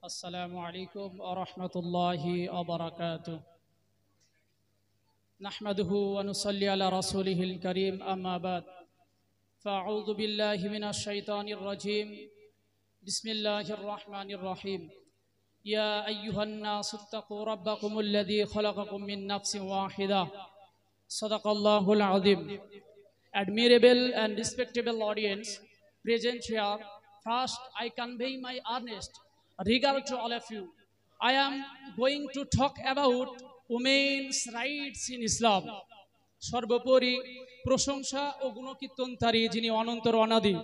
अस्सलामु अलैकुम व रहमतुल्लाहि व बरकातुहू। नहमदुहु व नुसल्ली अला रसूलिहिल करीम, अम्मा बाद। फ़अऊज़ु बिल्लाहि मिनश शैतानिर रजीम। बिस्मिल्लाहिर रहमानिर रहीम। या अय्युहन नासु इत्तक़ू रब्बकुमुल्लज़ी ख़लक़कुम मिन नफ्सिन वाहिदा। सदक़ल्लाहुल अज़ीम। Admirable and respectable audience present here, first I convey my earnest regard to all of you. I am going to talk about women's rights in Islam. সর্বোপরি প্রশংসা ও গুণকীর্তনকারী যিনি অনন্তর অনাদি,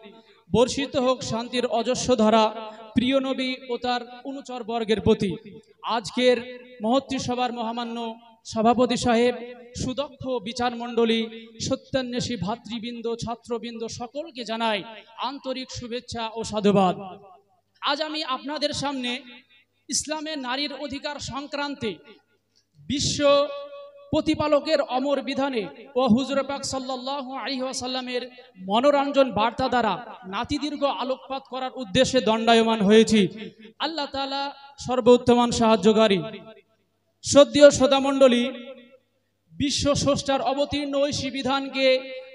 বর্ষিত হোক শান্তির অজস্র ধারা প্রিয় নবী ও তার অনুচর বর্গের প্রতি। আজকের মহত্তী সভার মহামান্য সভাপতি সাহেব, সুদক্ষ বিচার মণ্ডলী, সত্যান্বেষী ভাতৃবৃন্দ, ছাত্রবৃন্দ, সকলকে জানাই আন্তরিক শুভেচ্ছা ও সাধুবাদ। আজ আমি আপনাদের সামনে ইসলামের নারীর অধিকার সংক্রান্তে বিশ্ব প্রতিপালকের অমর বিধানে ও হুজুর পাক সাল্লাল্লাহু আলাইহি ওয়াসাল্লামের মনোরঞ্জন বার্তা দ্বারা নাতিদীর্ঘ আলোকপাত করার উদ্দেশ্যে দণ্ডায়মান হয়েছি। আল্লাহ তাআলা সর্বোত্তম সাহায্যকারী। শ্রদ্ধেয় শ্রোতামণ্ডলী, বিশ্ব স্রষ্টার অবতীর্ণ ঐশী বিধানকে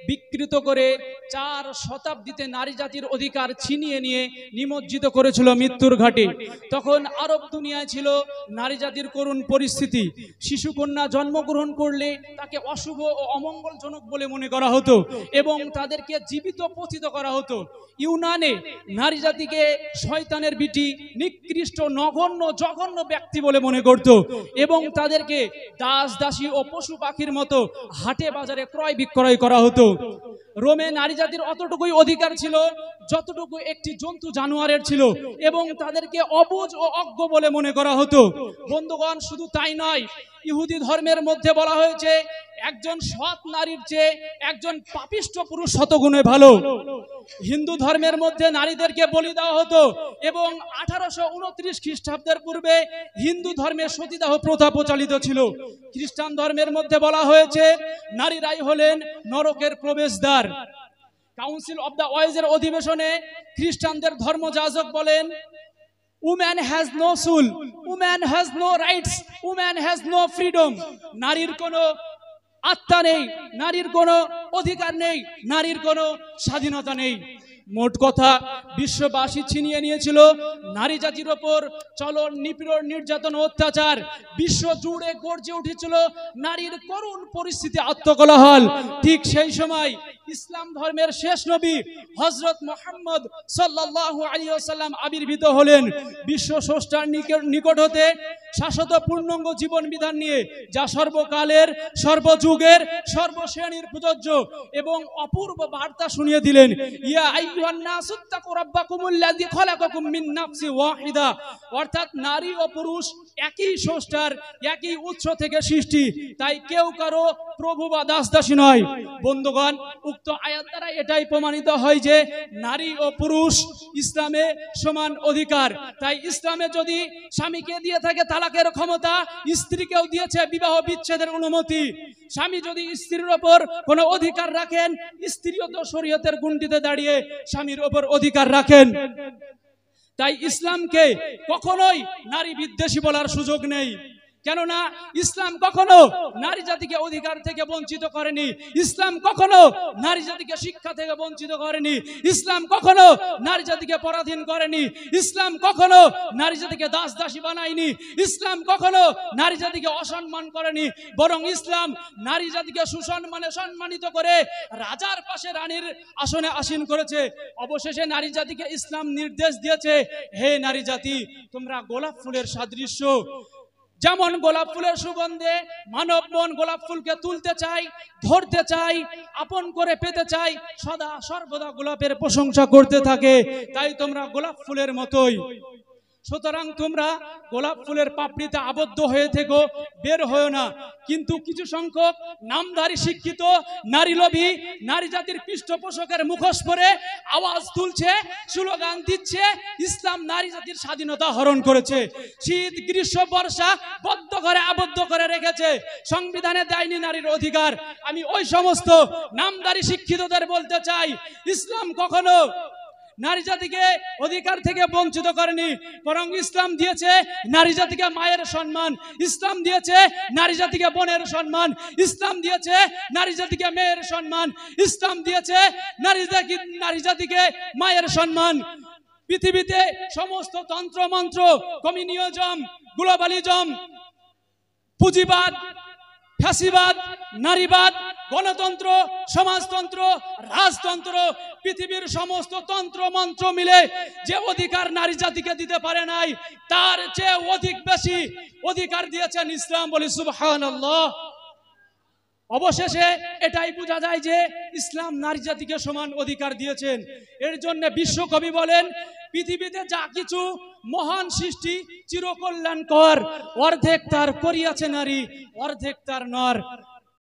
বিকৃত করে 4 শতাব্দীতে নারী জাতির অধিকার ছিনিয়ে নিয়ে নিমজ্জিত করেছিল মৃত্যুর ঘাটে। তখন আরব দুনিয়ায় ছিল নারী জাতির করুণ পরিস্থিতি। শিশুকন্যা জন্মগ্রহণ করলে তাকে অশুভ ও অমঙ্গলজনক বলে মনে করা হতো এবং তাদেরকে জীবিত পতিত করা হতো। ইউনানে নারী জাতিকে শয়তানের বিটি, নিকৃষ্ট, নগণ্য, জঘন্য ব্যক্তি বলে মনে করত এবং তাদেরকে দাস দাসী ও পশু পাখির মতো হাটে বাজারে ক্রয় বিক্রয় করা হতো। রোমে নারী জাতির অতটুকুই অধিকার ছিল যতটুকু একটি জন্তু জানোয়ারের ছিল এবং তাদেরকে অবুঝ ও অজ্ঞ বলে মনে করা হতো। বন্ধুগণ, শুধু তাই নয়, ইহুদি ধর্মের মধ্যে বলা হয়েছে একজন সৎ নারীর চেয়ে একজন পাপিষ্ঠ পুরুষ শতগুণে ভালো। হিন্দু ধর্মের মধ্যে নারীদেরকে বলি দেওয়া হতো এবং 1829 খ্রিস্টাব্দের পূর্বে হিন্দু ধর্মে সতীদাহ প্রথা প্রচলিত ছিল। খ্রিস্টান ধর্মের মধ্যে বলা হয়েছে নারীরাই হলেন নরকের প্রবেশদ্বার। কাউন্সিল অব দ্য ওয়াইজের অধিবেশনে খ্রিস্টানদের ধর্মযাজক বলেন, woman has no soul, woman has no rights, woman has no freedom। নারীর কোনো আত্মা নেই, নারীর কোনো অধিকার নেই, নারীর কোনো স্বাধীনতা নেই। মোট কথা, বিশ্ববাসী ছিনিয়ে নিয়েছিল নারী জাতির ওপর চলন, নিপীড়ন, নির্যাতন, অত্যাচার। বিশ্ব জুড়ে গর্জে উঠেছিল নারীর করুণ পরিস্থিতি, আত্মকলহল। ঠিক সেই সময় ইসলাম ধর্মের শেষ নবী হযরত মুহাম্মদ সাল্লাল্লাহু আলাইহি ওয়াসাল্লাম আবির্ভূত হলেন বিশ্ব স্রষ্টার নিকট হতে শাশ্বত পূর্ণাঙ্গ জীবন বিধান নিয়ে, যা সর্বকালের, সর্বযুগের, সর্বশ্রেণীর প্রযোজ্য এবং অপূর্ব বার্তা শুনিয়ে দিলেন। ইয়া আইয়ুহান নাসু ইত্তাকু রাব্বাকুমুল্লাযী খালাকাকুম মিন নাফসিন ওয়াহিদা। অর্থাৎ নারী ও পুরুষ একই স্রষ্টার, একই উৎস থেকে সৃষ্টি, তাই কেউ কারো প্রভু বা দাস দাসী নয়। বন্ধুগণ, উক্ত আয়াত দ্বারা এটাই প্রমাণিত হয় যে নারী ও পুরুষ ইসলামে সমান অধিকার। তাই ইসলামে যদি স্বামীকে দিয়ে থাকে তালাকের ক্ষমতা, স্ত্রীকেও দিয়েছে বিবাহ বিচ্ছেদের অনুমতি। স্বামী যদি স্ত্রীর ওপর কোনো অধিকার রাখেন, স্ত্রীও তো শরীয়তের গুণ্ডিতে দাঁড়িয়ে স্বামীর ওপর অধিকার রাখেন। তাই ইসলামকে কখনোই নারী বিদ্বেষী বলার সুযোগ নেই, কেননা ইসলাম কখনো নারী জাতিকে অধিকার থেকে বঞ্চিত করেনি। ইসলাম কখনো নারী জাতিকে শিক্ষা থেকে বঞ্চিত করেনি। ইসলাম কখনো নারী জাতিকে পরাধীন করেনি। ইসলাম কখনো নারী জাতিকে দাস দাসী বানায়নি। ইসলাম কখনো নারী জাতিকে অসম্মান করেনি, বরং ইসলাম নারী জাতিকে সুসম্মানে সম্মানিত করে রাজার পাশে রানীর আসনে আসীন করেছে। অবশেষে নারী জাতিকে ইসলাম নির্দেশ দিয়েছে, হে নারী জাতি, তোমরা গোলাপ ফুলের সাদৃশ্য। যেমন গোলাপ ফুলের সুগন্ধে মানব মন গোলাপ ফুলকে তুলতে চাই, ধরতে চাই, আপন করে পেতে চাই, সদা সর্বদা গোলাপের প্রশংসা করতে থাকে। তাই তোমরা গোলাপ ফুলের মতোই। সুতরাং তোমরা গোলাপ ফুলের পাপড়িতে আবদ্ধ হয়ে থেকো, বের হয়েও না। কিন্তু কিছু সংখ্যক নামধারী শিক্ষিত নারী লোভী নারী জাতির পৃষ্ঠপোষকের মুখোশ পরে আওয়াজ তুলছে, স্লোগান দিচ্ছে, ইসলাম নারী জাতির স্বাধীনতা হরণ করেছে। শীত, গ্রীষ্ম, বর্ষা বদ্ধ করে আবদ্ধ করে রেখেছে, সংবিধানে দেয়নি নারীর অধিকার। আমি ওই সমস্ত নামধারী শিক্ষিতদের বলতে চাই, ইসলাম কখনো নারী জাতিকে অধিকার থেকে বঞ্চিত করেনি, বরং ইসলাম দিয়েছে নারী জাতিকে মায়ের সম্মান, ইসলাম দিয়েছে নারী জাতিকে বোনের সম্মান, ইসলাম দিয়েছে নারী জাতিকে মেয়ের সম্মান, ইসলাম দিয়েছে নারী জাতিকে মায়ের সম্মান। পৃথিবীতে সমস্ত তন্ত্র মন্ত্র, কমিউনিজম, গ্লোবালিজম, পুঁজিবাদ, ফ্যাসিবাদ, নারীবাদ, গণতন্ত্র, সমাজতন্ত্র, রাজতন্ত্র, পৃথিবীর সমস্ত তন্ত্র মন্ত্র মিলে যে অধিকার নারী জাতিকে দিতে পারে নাই, তার চেয়ে অধিক বেশি অধিকার দিয়েছেন ইসলাম। বলি সুবহানাল্লাহ। অবশেষে এটাই বোঝা যায় যে ইসলাম নারী জাতিকে সমান অধিকার দিয়েছেন। এর জন্য বিশ্বকবি বলেন, পৃথিবীতে যা কিছু মহান সৃষ্টি চিরকল্যাণকর, অর্ধেক তার করিয়াছে নারী, অর্ধেক তার নর।